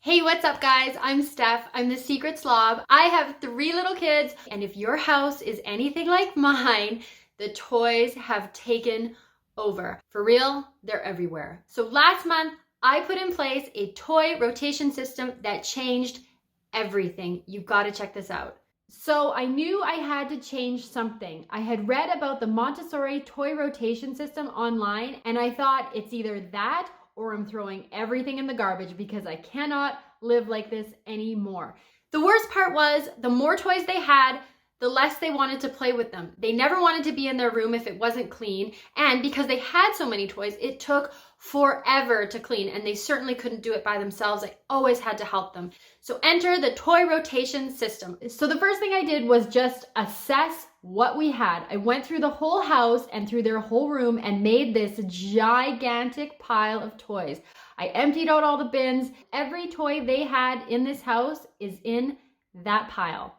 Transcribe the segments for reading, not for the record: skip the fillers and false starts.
Hey, what's up guys? I'm Steph. I'm the secret slob. I have 3 little kids, and if your house is anything like mine, the toys have taken over. For real, they're everywhere. So last month, I put in place a toy rotation system that changed everything. You've got to check this out. So I knew I had to change something. I had read about the Montessori toy rotation system online, and I thought it's either that or I'm throwing everything in the garbage because I cannot live like this anymore. The worst part was the more toys they had, the less they wanted to play with them. They never wanted to be in their room if it wasn't clean. And because they had so many toys, it took forever to clean, and they certainly couldn't do it by themselves. I always had to help them. So enter the toy rotation system. So the first thing I did was just assess what we had. I went through the whole house and through their whole room and made this gigantic pile of toys. I emptied out all the bins. Every toy they had in this house is in that pile.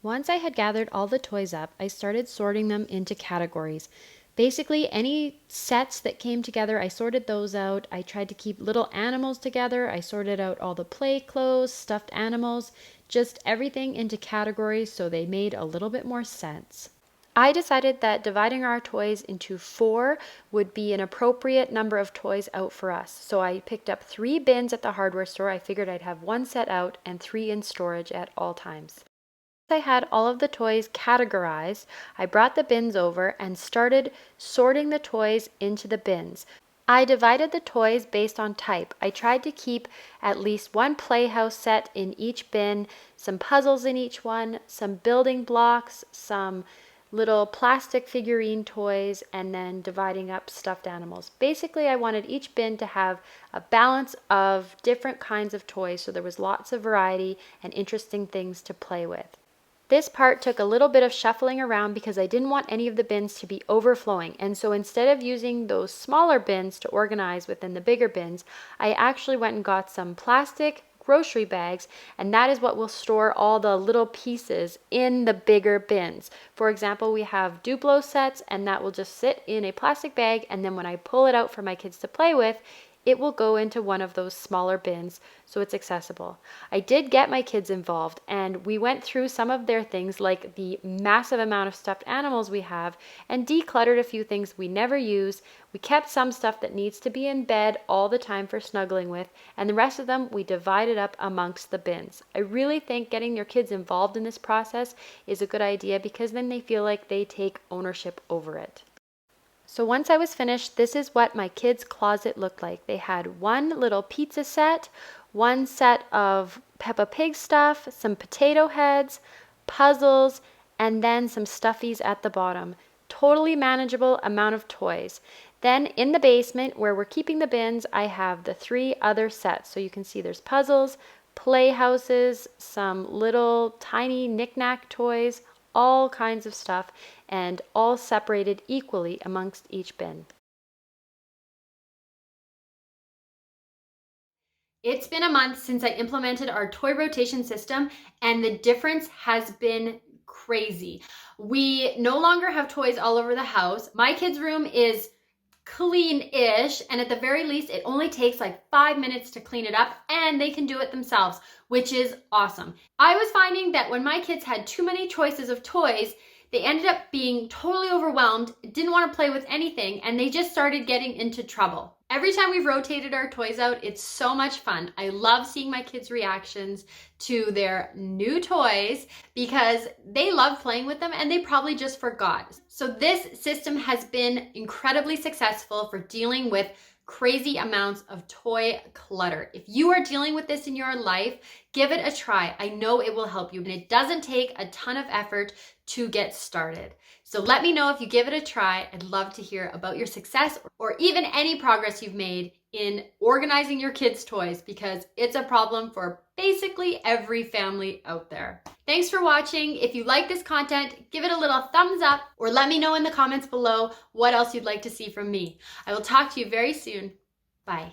Once I had gathered all the toys up, I started sorting them into categories. Basically, any sets that came together, I sorted those out. I tried to keep little animals together. I sorted out all the play clothes, stuffed animals, just everything into categories so they made a little bit more sense. I decided that dividing our toys into 4 would be an appropriate number of toys out for us. So I picked up 3 bins at the hardware store. I figured I'd have 1 set out and 3 in storage at all times. I had all of the toys categorized, I brought the bins over and started sorting the toys into the bins. I divided the toys based on type. I tried to keep at least 1 playhouse set in each bin, some puzzles in each one, some building blocks, some little plastic figurine toys, and then dividing up stuffed animals. Basically, I wanted each bin to have a balance of different kinds of toys so there was lots of variety and interesting things to play with. This part took a little bit of shuffling around because I didn't want any of the bins to be overflowing, and so instead of using those smaller bins to organize within the bigger bins, I actually went and got some plastic grocery bags, and that is what will store all the little pieces in the bigger bins. For example, we have Duplo sets, and that will just sit in a plastic bag, and then when I pull it out for my kids to play with, it will go into one of those smaller bins so it's accessible. I did get my kids involved, and we went through some of their things like the massive amount of stuffed animals we have and decluttered a few things we never use. We kept some stuff that needs to be in bed all the time for snuggling with, and the rest of them we divided up amongst the bins. I really think getting your kids involved in this process is a good idea because then they feel like they take ownership over it. So once I was finished, this is what my kids' closet looked like. They had 1 little pizza set, 1 set of Peppa Pig stuff, some potato heads, puzzles, and then some stuffies at the bottom. Totally manageable amount of toys. Then in the basement where we're keeping the bins, I have the 3 other sets. So you can see there's puzzles, playhouses, some little tiny knick-knack toys, all kinds of stuff, and all separated equally amongst each bin. It's been a month since I implemented our toy rotation system, and the difference has been crazy. We no longer have toys all over the house. My kids' room is clean-ish, and at the very least it only takes like 5 minutes to clean it up, and they can do it themselves, which is awesome. I was finding that when my kids had too many choices of toys, they ended up being totally overwhelmed, didn't want to play with anything, and they just started getting into trouble. Every time we've rotated our toys out, it's so much fun. I love seeing my kids' reactions to their new toys because they love playing with them and they probably just forgot. So this system has been incredibly successful for dealing with crazy amounts of toy clutter. If you are dealing with this in your life, give it a try. I know it will help you, and it doesn't take a ton of effort to get started. So let me know if you give it a try. I'd love to hear about your success or even any progress you've made in organizing your kids' toys, because it's a problem for basically every family out there. Thanks for watching. If you like this content, give it a little thumbs up or let me know in the comments below what else you'd like to see from me. I will talk to you very soon. Bye.